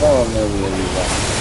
Oh, me voy a olvidar.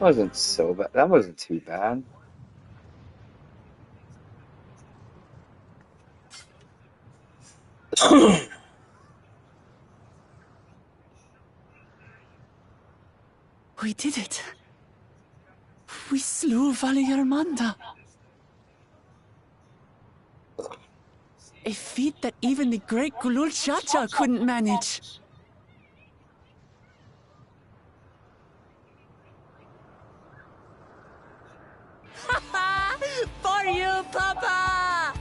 Wasn't so bad. That wasn't too bad. We did it. We slew Valiarmanda. A feat that even the great Gulul Chacha couldn't manage. For you, Papa!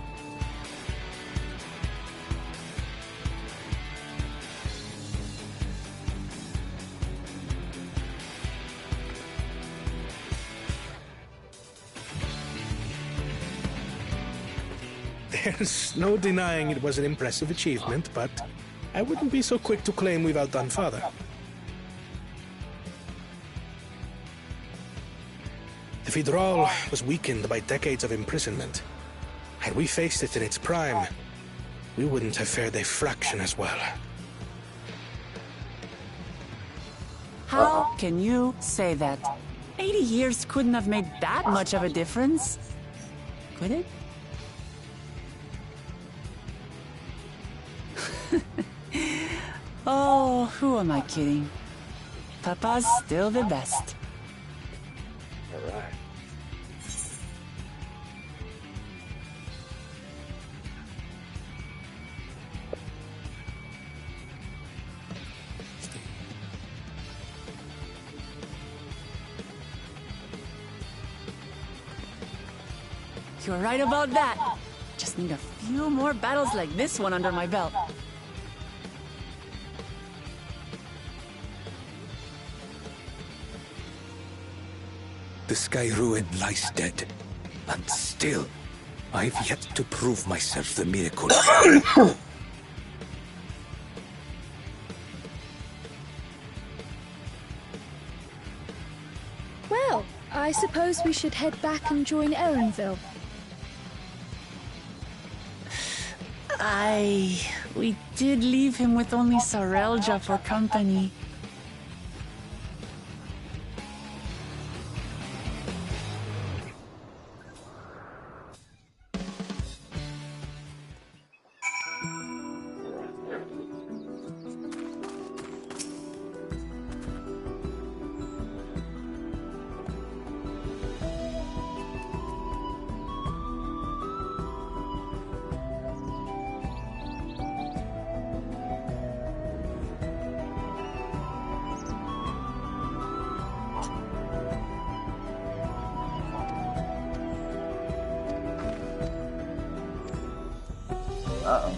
There's no denying it was an impressive achievement, but I wouldn't be so quick to claim we've outdone Father. The Federal was weakened by decades of imprisonment. Had we faced it in its prime, we wouldn't have fared a fraction as well. How can you say that? 80 years couldn't have made that much of a difference. Could it? Oh, who am I kidding? Papa's still the best. All right. You're right about that. Just need a few more battles like this one under my belt. The Sky Ruin lies dead. And still, I've yet to prove myself the miracle. Well, I suppose we should head back and join Erenville. We did leave him with only Sarelja for company. Uh-oh.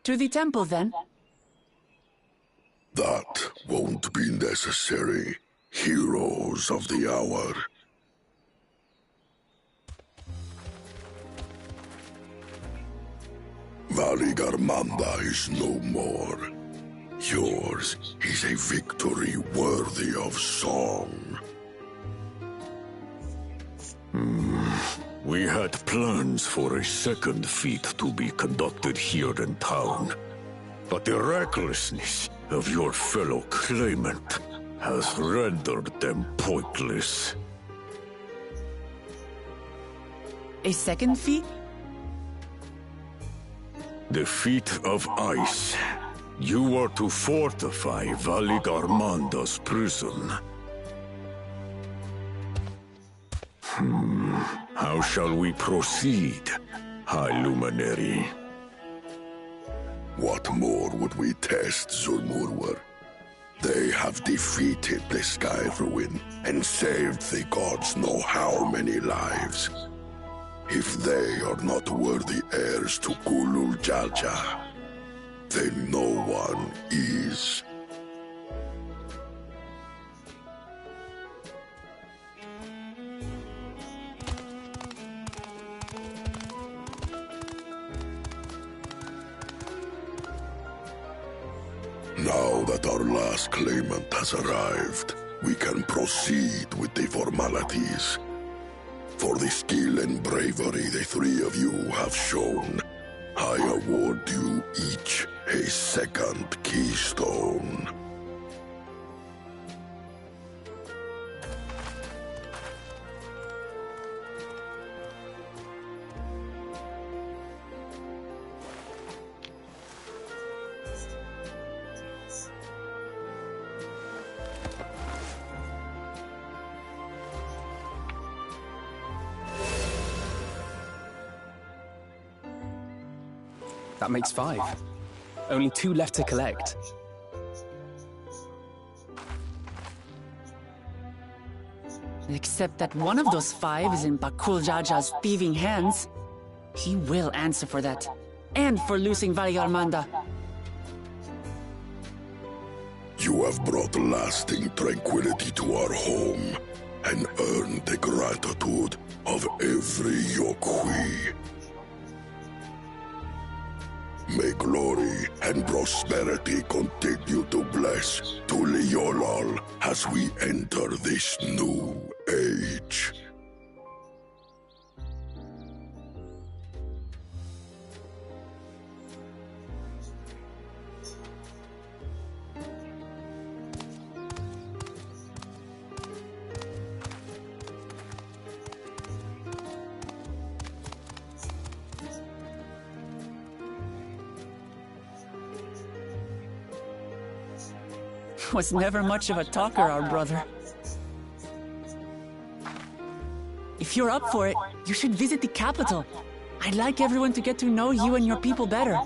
To the temple, then. That won't be necessary, heroes of the hour. Valigarmanda is no more. Yours is a victory worthy of song. We had plans for a second feat to be conducted here in town. But the recklessness of your fellow claimant has rendered them pointless. A second feat? The feat of ice. You are to fortify Valigarmanda's prison. How shall we proceed, High Luminary? What more would we test, Zulmurwar? They have defeated the Sky Ruin and saved the gods know how many lives. If they are not worthy heirs to Kulul Jalja, then no one is. Now that our last claimant has arrived, we can proceed with the formalities. For the skill and bravery the three of you have shown, I award you each a second keystone. That makes 5. Only 2 left to collect. Except that one of those 5 is in Bakul Jaja's thieving hands. He will answer for that. And for losing Valigarmanda. You have brought lasting tranquility to our home and earned the gratitude of every Yokwi. May glory and prosperity continue to bless Tuliolol as we enter this new age. Was never much of a talker, our brother. If you're up for it, you should visit the capital. I'd like everyone to get to know you and your people better.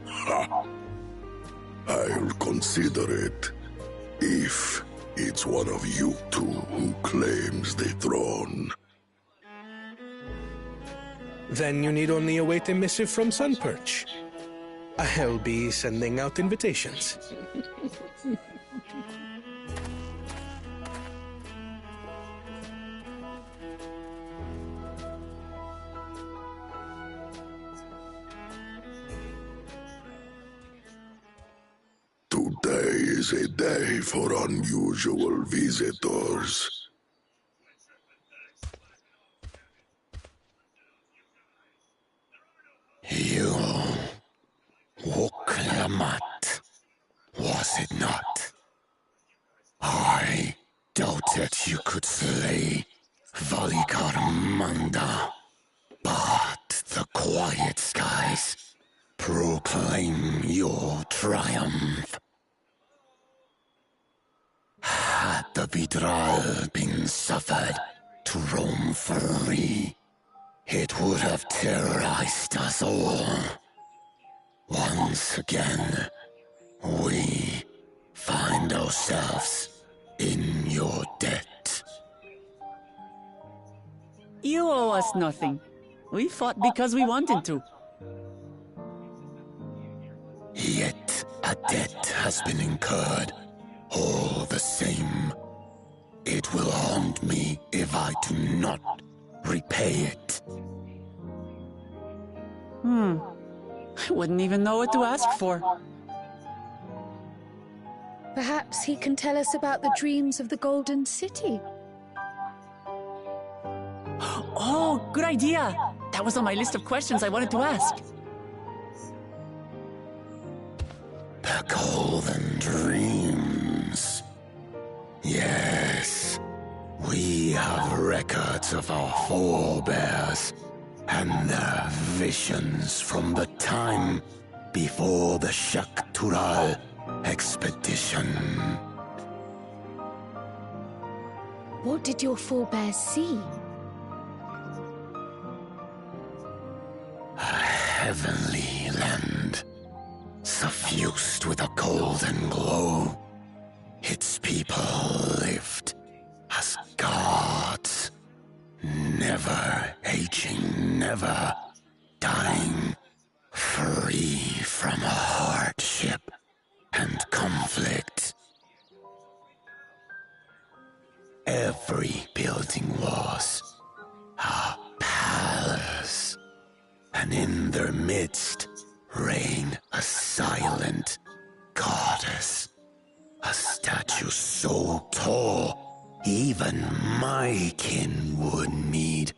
Ha! I'll consider it. If it's one of you two who claims the throne. Then you need only await a missive from Sunperch. I'll be sending out invitations. Today is a day for unusual visitors. You... Woklamat, was it not? I doubted you could slay Valigarmanda, but the quiet skies proclaim your triumph. Had the Vidral been suffered to roam free, it would have terrorized us all. Once again, we find ourselves in your debt. You owe us nothing. We fought because we wanted to. Yet a debt has been incurred. All the same, it will haunt me if I do not repay it. I wouldn't even know what to ask for. Perhaps he can tell us about the dreams of the Golden City. Oh, good idea! That was on my list of questions I wanted to ask. The Golden Dreams. Yes, we have records of our forebears and their visions from the time before the Shak-Tural expedition. What did your forebears see? A heavenly land, suffused with a golden glow. Its people lived as gods, never aging, never dying, free from hardship and conflict. Every building was a palace, and in their midst reigned a silent goddess, a statue so tall even my kin would need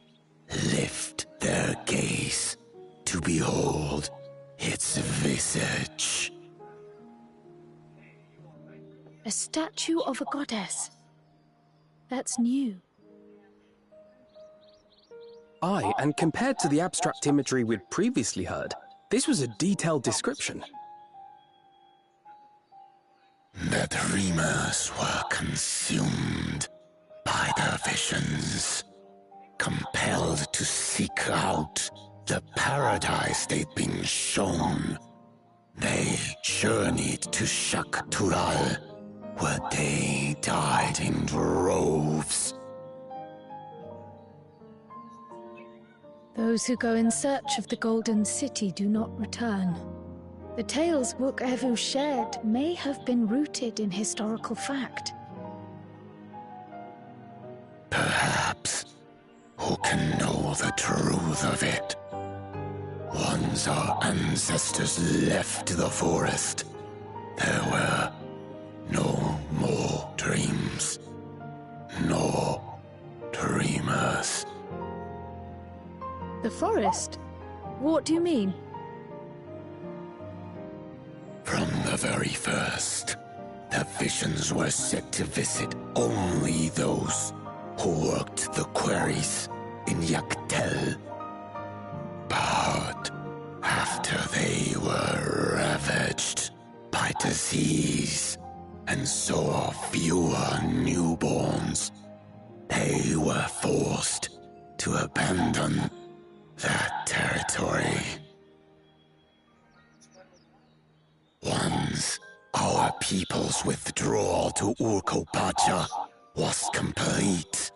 lift their gaze to behold its visage. A statue of a goddess. That's new. Aye, and compared to the abstract imagery we'd previously heard, this was a detailed description. The dreamers were consumed by their visions, compelled to seek out the paradise they'd been shown. They journeyed to Shak-Tural, where they died in droves. Those who go in search of the Golden City do not return. The tales Wook Evu shared may have been rooted in historical fact. Perhaps. Who can know the truth of it? Once our ancestors left the forest, there were no more dreams, no dreamers. The forest? What do you mean? From the very first, the visions were set to visit only those who worked the quarries in Yaktel. But after they were ravaged by disease and saw fewer newborns, they were forced to abandon that territory. Once our people's withdrawal to Urkopacha was complete,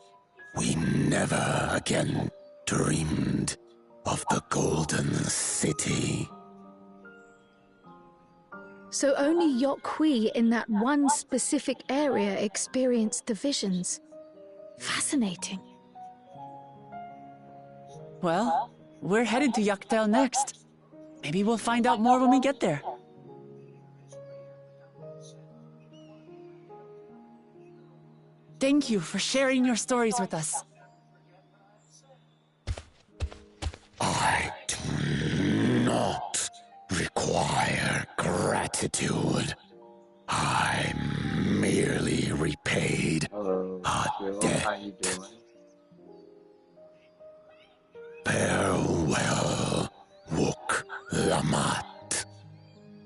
we never again dreamed of the Golden City. So only Yokhui in that one specific area experienced the visions. Fascinating. Well, we're headed to Yaktel next. Maybe we'll find out more when we get there. Thank you for sharing your stories with us. I do not require gratitude. I merely repaid Hello, a Jill. debt. How you doing? Farewell, Wook Lamat.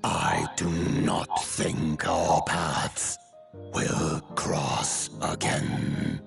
I do not think our paths will cross again.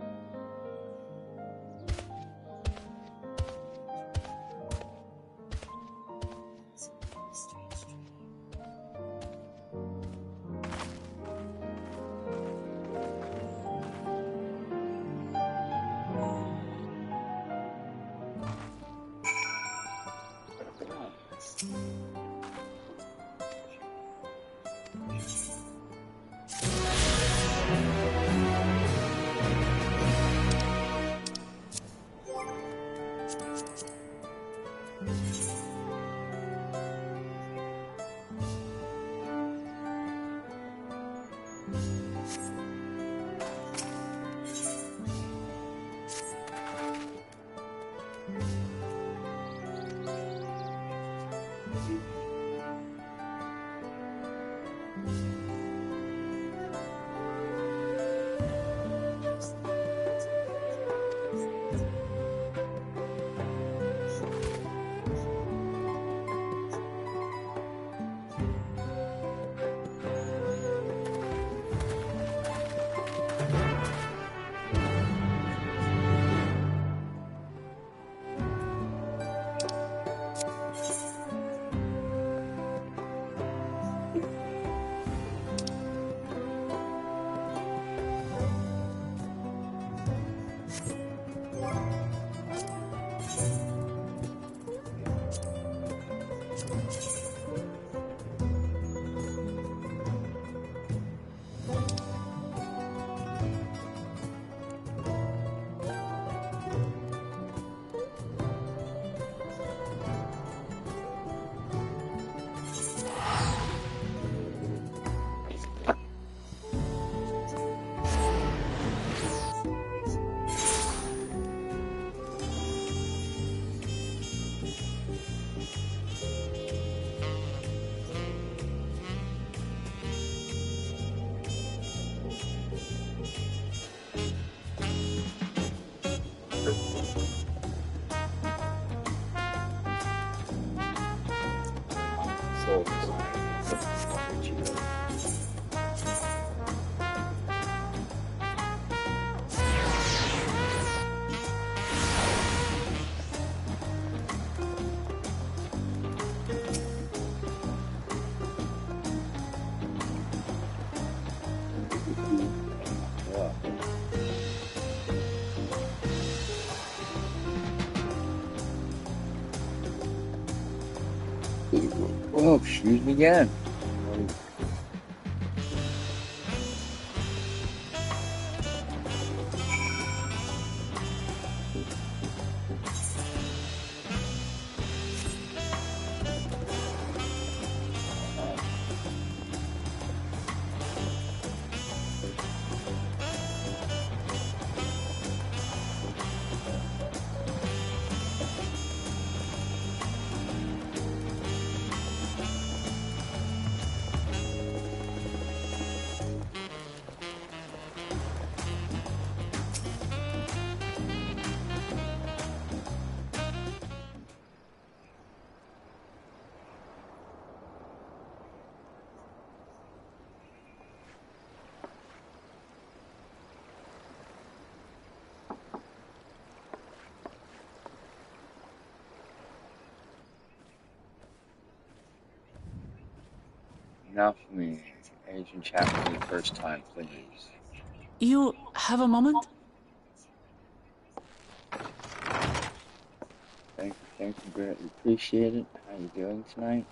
So, oh, excuse me again. Now for me, Agent Chapman, for the first time, please. You have a moment? Thank you, greatly appreciate it. How you doing tonight?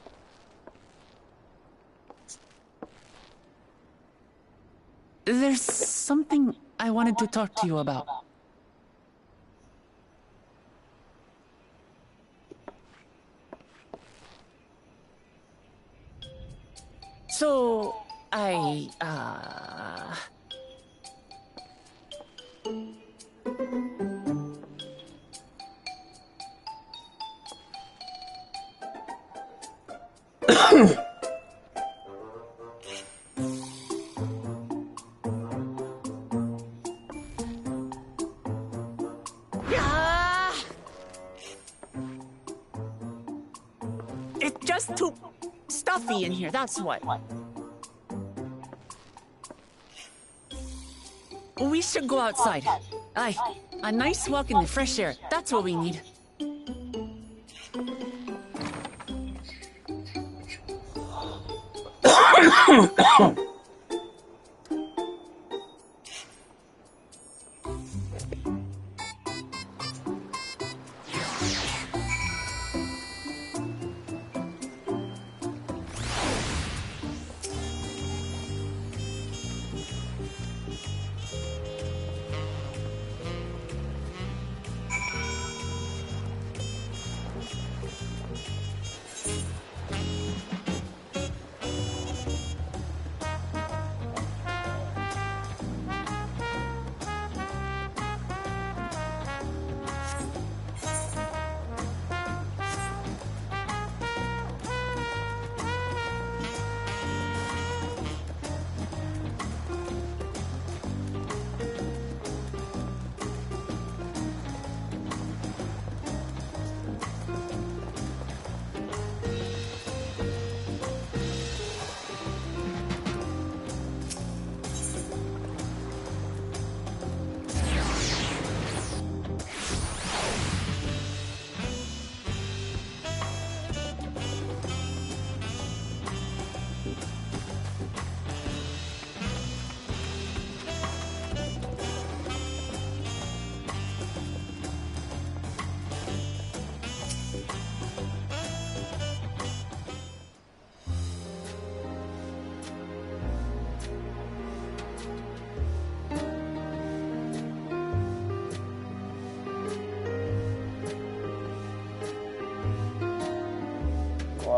There's something I wanted to talk to you about. So, it's just too stuffy in here, that's what. We should go outside. Aye, a nice walk in the fresh air, that's what we need.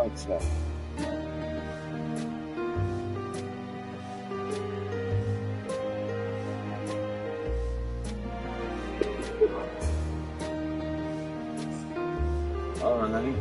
like so. All right.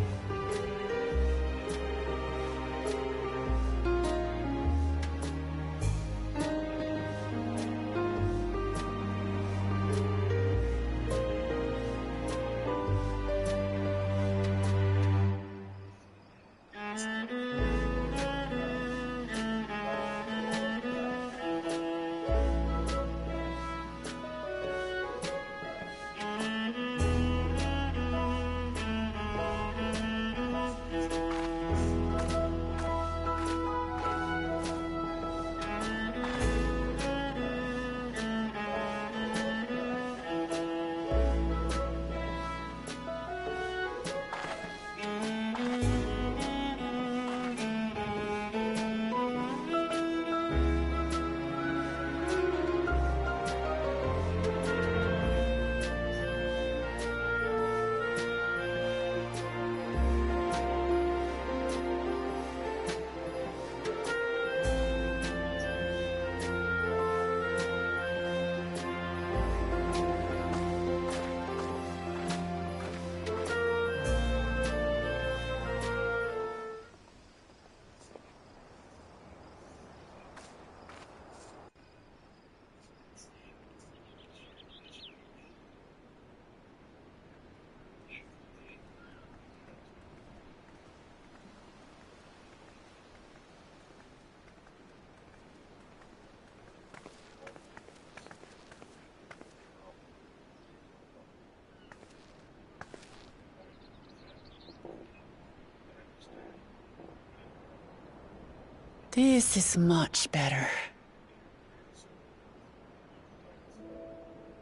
This is much better.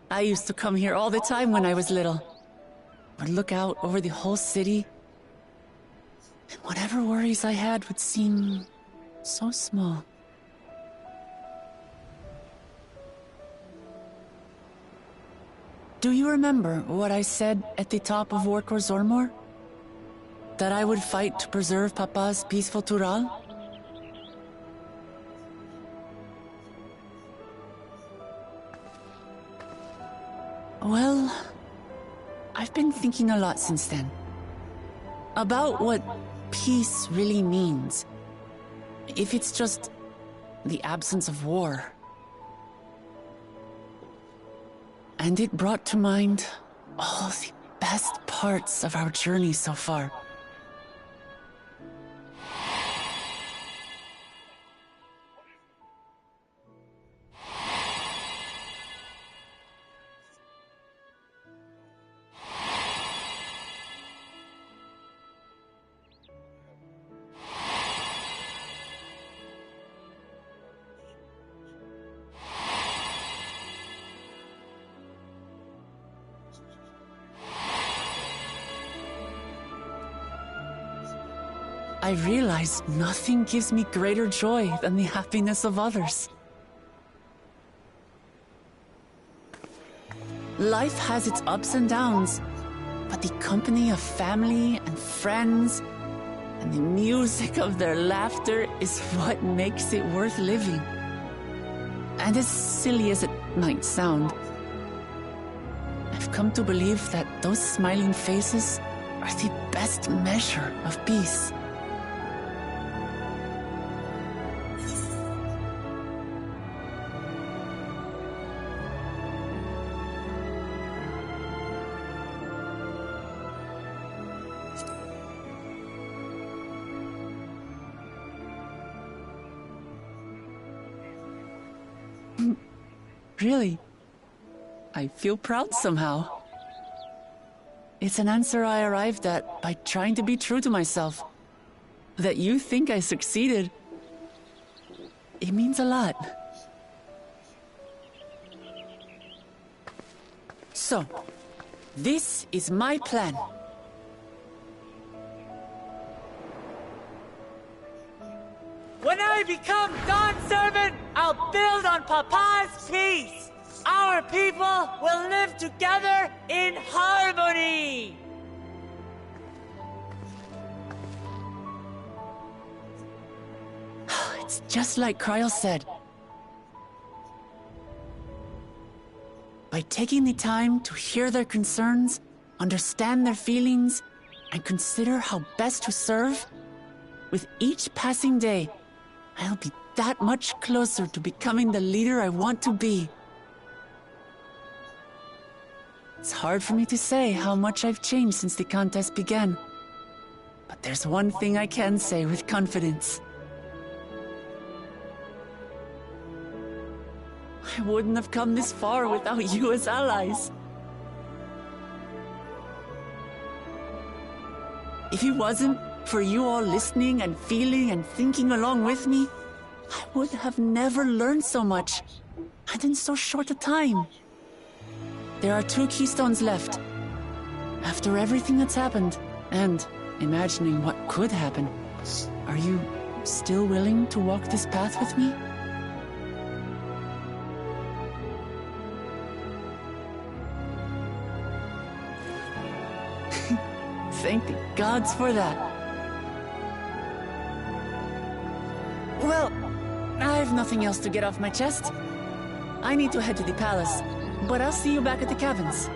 I used to come here all the time when I was little. Would look out over the whole city, and whatever worries I had would seem so small. Do you remember what I said at the top of Orkor Zormor? That I would fight to preserve Papa's peaceful Tural? Well, I've been thinking a lot since then. About what peace really means. If it's just the absence of war. And it brought to mind all the best parts of our journey so far. I realize nothing gives me greater joy than the happiness of others. Life has its ups and downs, but the company of family and friends and the music of their laughter is what makes it worth living. And as silly as it might sound, I've come to believe that those smiling faces are the best measure of peace. Really, I feel proud somehow. It's an answer I arrived at by trying to be true to myself. That you think I succeeded, it means a lot. So, this is my plan. When I become Dawn's servant, I'll build on Papa's peace. Our people will live together in harmony. It's just like Kryl said. By taking the time to hear their concerns, understand their feelings, and consider how best to serve, with each passing day, I'll be that much closer to becoming the leader I want to be. It's hard for me to say how much I've changed since the contest began. But there's one thing I can say with confidence. I wouldn't have come this far without you as allies. If it wasn't for you all listening and feeling and thinking along with me, I would have never learned so much, and in so short a time. There are 2 keystones left. After everything that's happened, and imagining what could happen, are you still willing to walk this path with me? Thank the gods for that. Well, I've nothing else to get off my chest. I need to head to the palace, but I'll see you back at the cabins.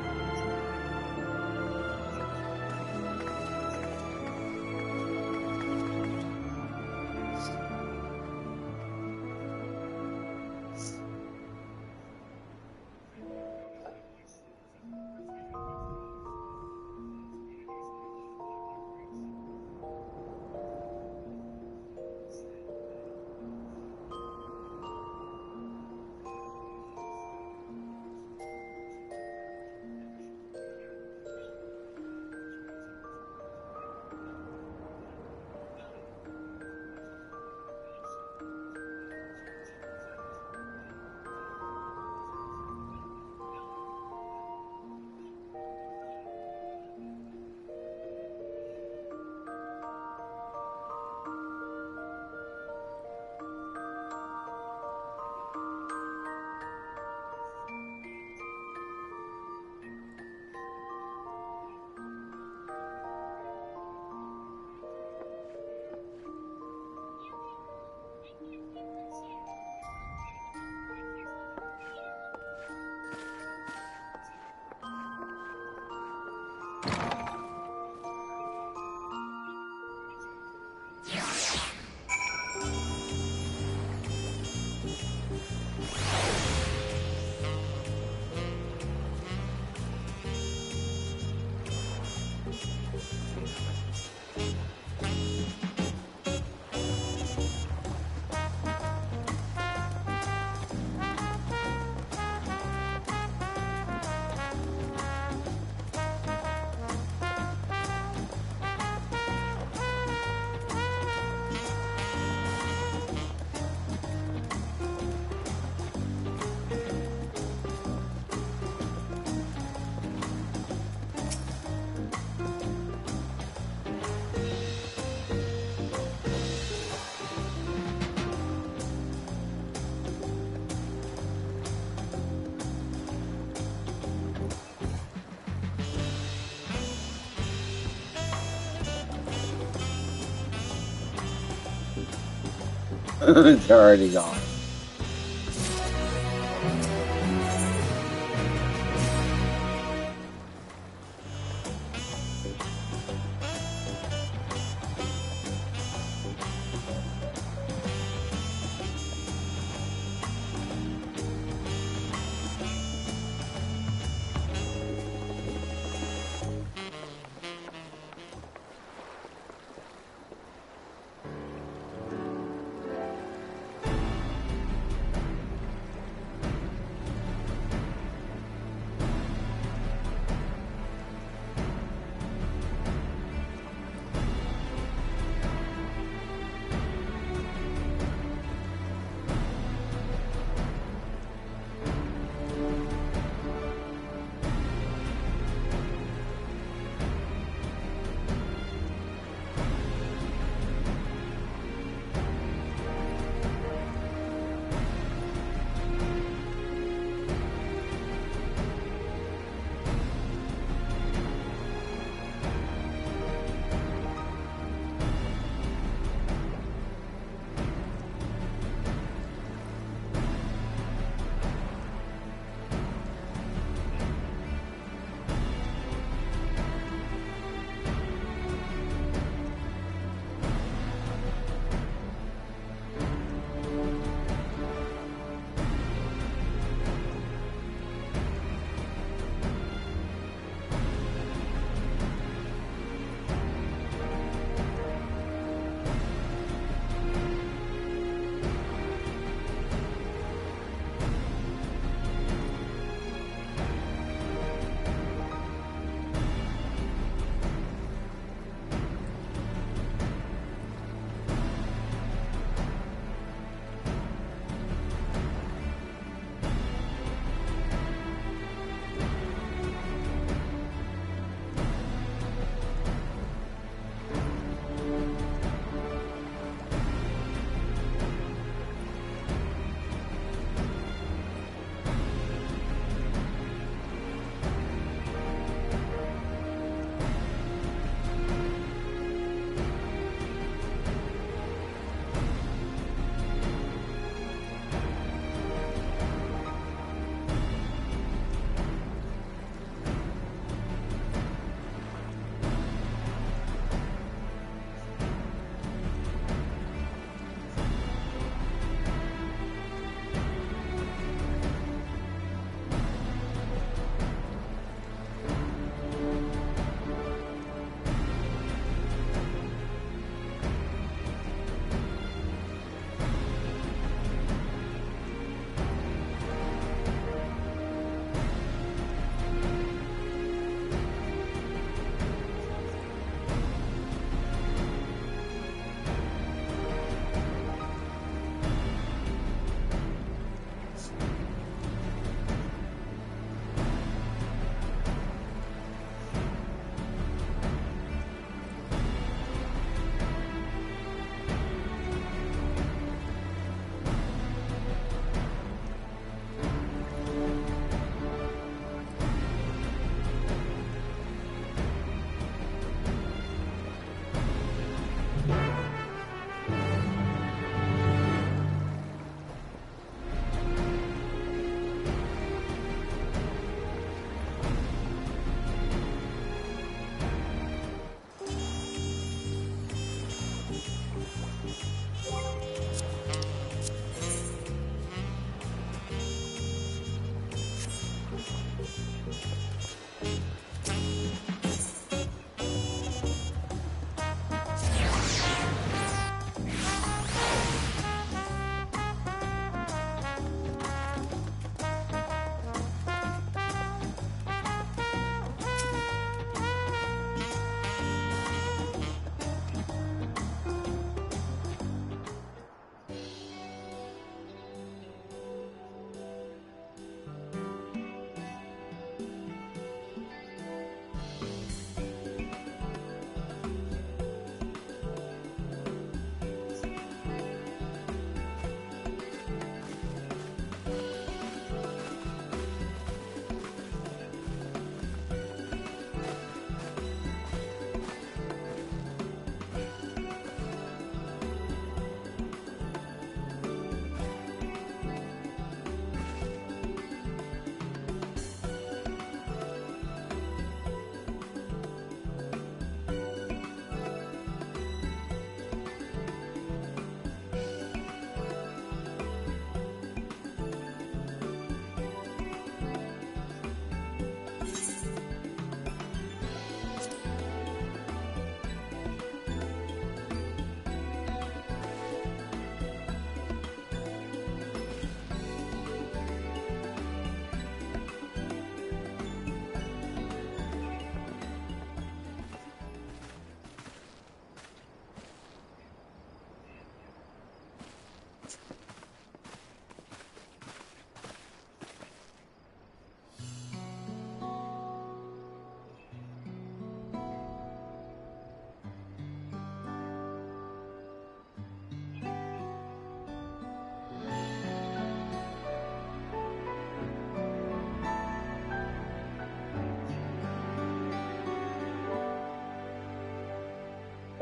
It's already gone.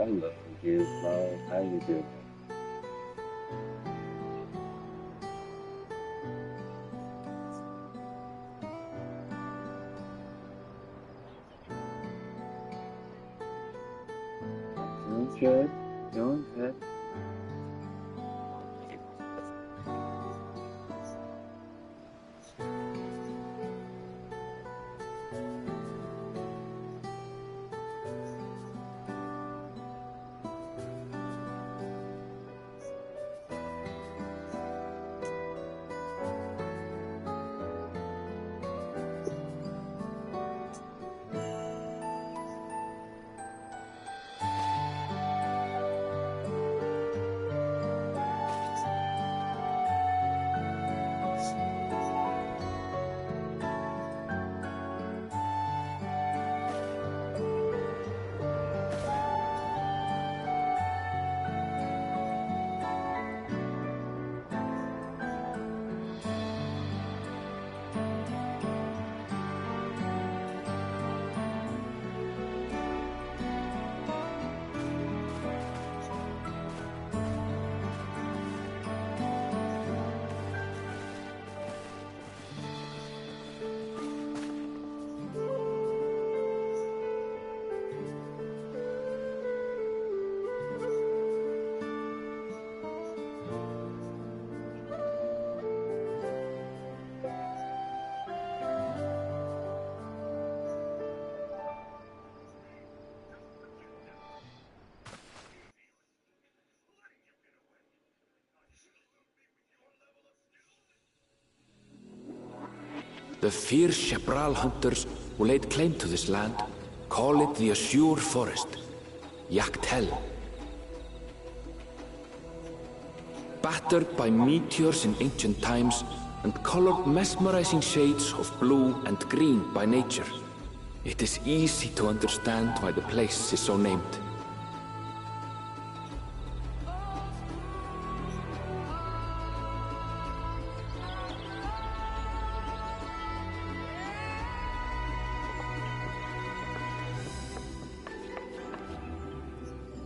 Hello, you, bro. How you doing? Doing good. Doing good. The fierce Shepral hunters who laid claim to this land call it the Azure Forest, Yaktel. Battered by meteors in ancient times and colored mesmerizing shades of blue and green by nature, it is easy to understand why the place is so named.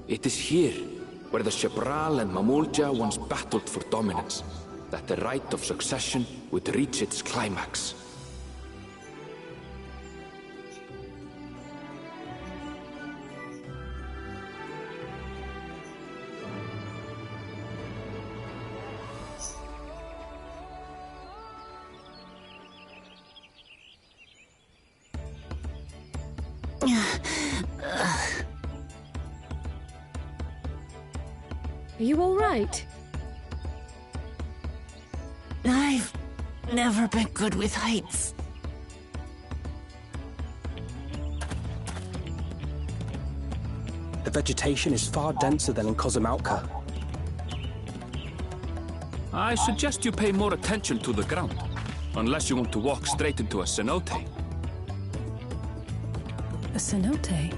It is here, where the Shepral and Mamulja once battled for dominance, that the right of succession would reach its climax. Are you all right? I've never been good with heights. The vegetation is far denser than in Kozumauka. I suggest you pay more attention to the ground, unless you want to walk straight into a cenote. A cenote?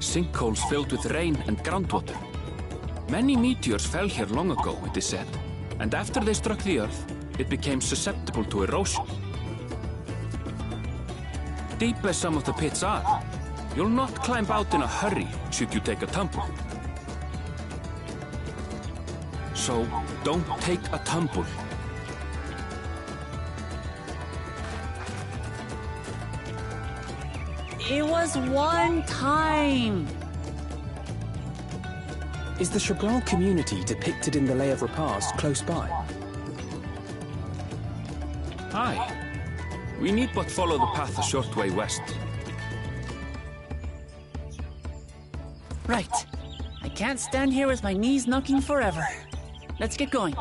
Sinkholes filled with rain and groundwater. Many meteors fell here long ago, it is said, and after they struck the Earth, it became susceptible to erosion. Deep as some of the pits are, you'll not climb out in a hurry should you take a tumble. So, don't take a tumble. It was one time. Is the Shepral community depicted in the Lay of Repast close by? Aye. We need but follow the path a short way west. Right. I can't stand here with my knees knocking forever. Let's get going.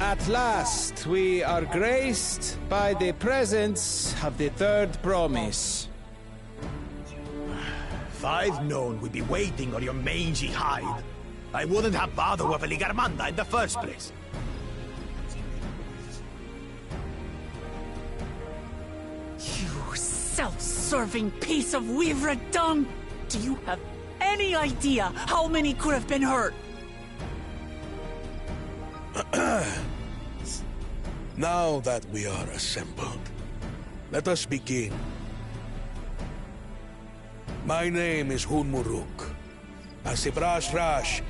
At last, we are graced by the presence of the third promise. If I'd known we'd be waiting on your mangy hide, I wouldn't have bothered with Ligarmanda in the first place. You self-serving piece of weaver dung! Do you have any idea how many could have been hurt? Now that we are assembled, let us begin. My name is Hun'Muruk. As Ibrash Rash,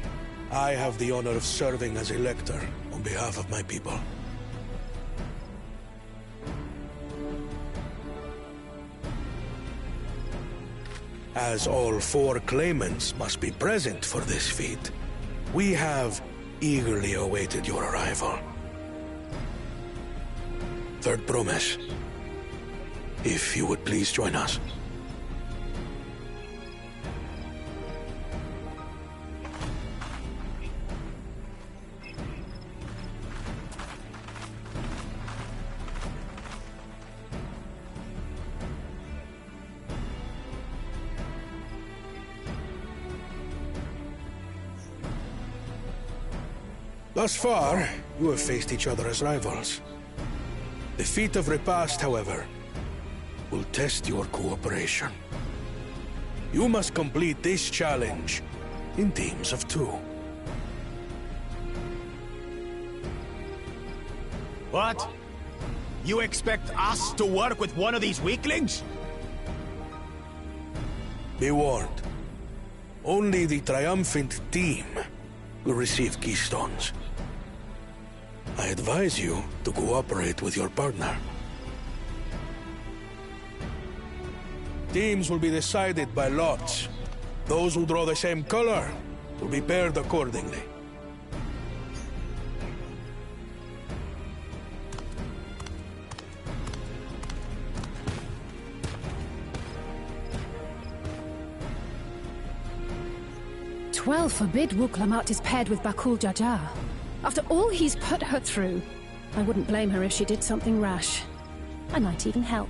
I have the honor of serving as Elector on behalf of my people. As all four claimants must be present for this feat, we have eagerly awaited your arrival. Third promise. If you would please join us. Thus far, you have faced each other as rivals. The feat of repast, however, will test your cooperation. You must complete this challenge in teams of 2. What? You expect us to work with one of these weaklings? Be warned. Only the triumphant team will receive keystones. I advise you to cooperate with your partner. Teams will be decided by lots. Those who draw the same color will be paired accordingly. Twelve forbid Wuk-Lamat is paired with Bakul Jaja. After all he's put her through, I wouldn't blame her if she did something rash. I might even help.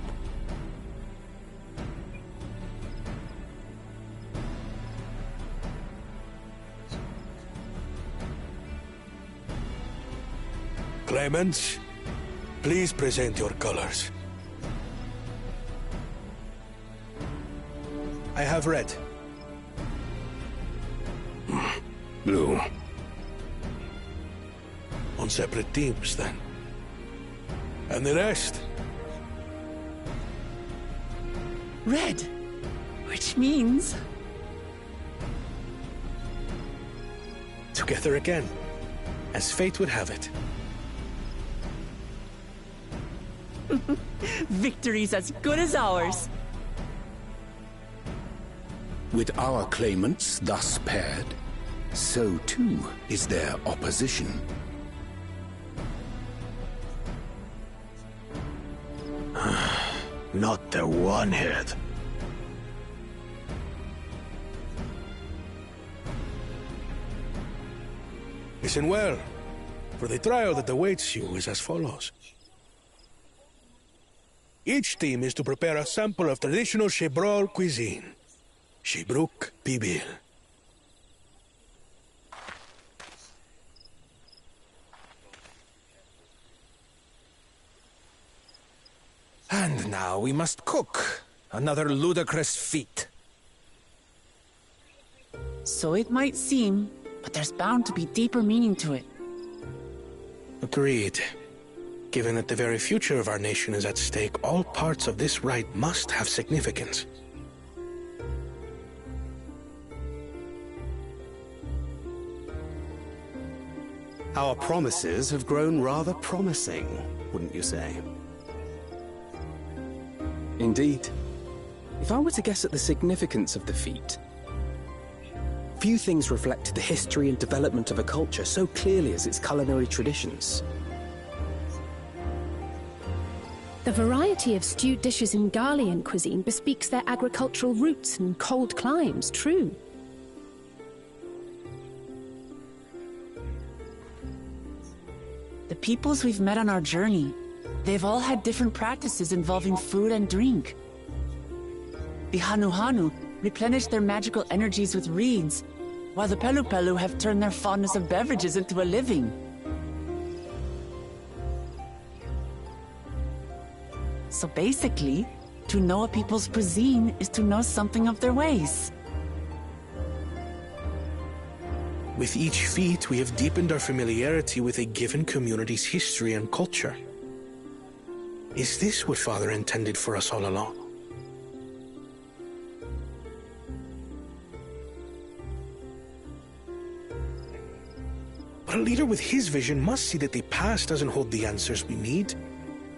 Claimants, please present your colors. I have red. Blue. On separate teams, then. And the rest? Red. Which means... together again, as fate would have it. Victory's as good as ours. With our claimants thus paired, so too is their opposition. Not the One-Head. Listen well, for the trial that awaits you is as follows. Each team is to prepare a sample of traditional Shebrol cuisine. Shibruk Pibil. And now we must cook. Another ludicrous feat. So it might seem, but there's bound to be deeper meaning to it. Agreed. Given that the very future of our nation is at stake, all parts of this rite must have significance. Our promises have grown rather promising, wouldn't you say? Indeed. If I were to guess at the significance of the feat, few things reflect the history and development of a culture so clearly as its culinary traditions. The variety of stewed dishes in Garlean cuisine bespeaks their agricultural roots and cold climes, true. The peoples we've met on our journey, they've all had different practices involving food and drink. The Hanuhanu replenish their magical energies with reeds, while the Pelupelu have turned their fondness of beverages into a living. So basically, to know a people's cuisine is to know something of their ways. With each feat, we have deepened our familiarity with a given community's history and culture. Is this what Father intended for us all along? But a leader with his vision must see that the past doesn't hold the answers we need.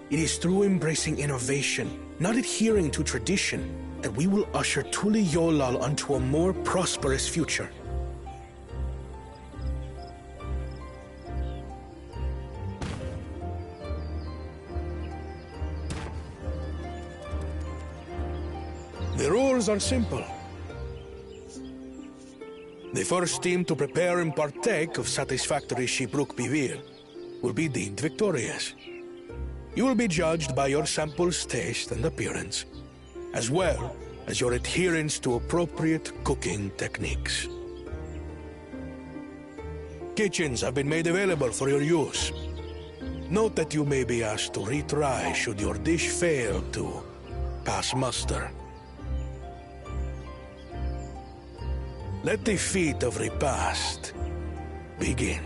It is through embracing innovation, not adhering to tradition, that we will usher Tuli Yolal onto a more prosperous future. The rules are simple. The first team to prepare and partake of satisfactory Shibruk Bivir will be deemed victorious. You will be judged by your sample's taste and appearance, as well as your adherence to appropriate cooking techniques. Kitchens have been made available for your use. Note that you may be asked to retry should your dish fail to pass muster. Let the feat of repast begin.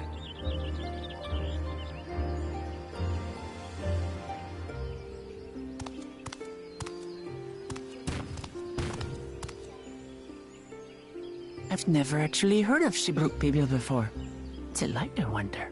I've never actually heard of Shibruk Bibil before. What's it like, I wonder?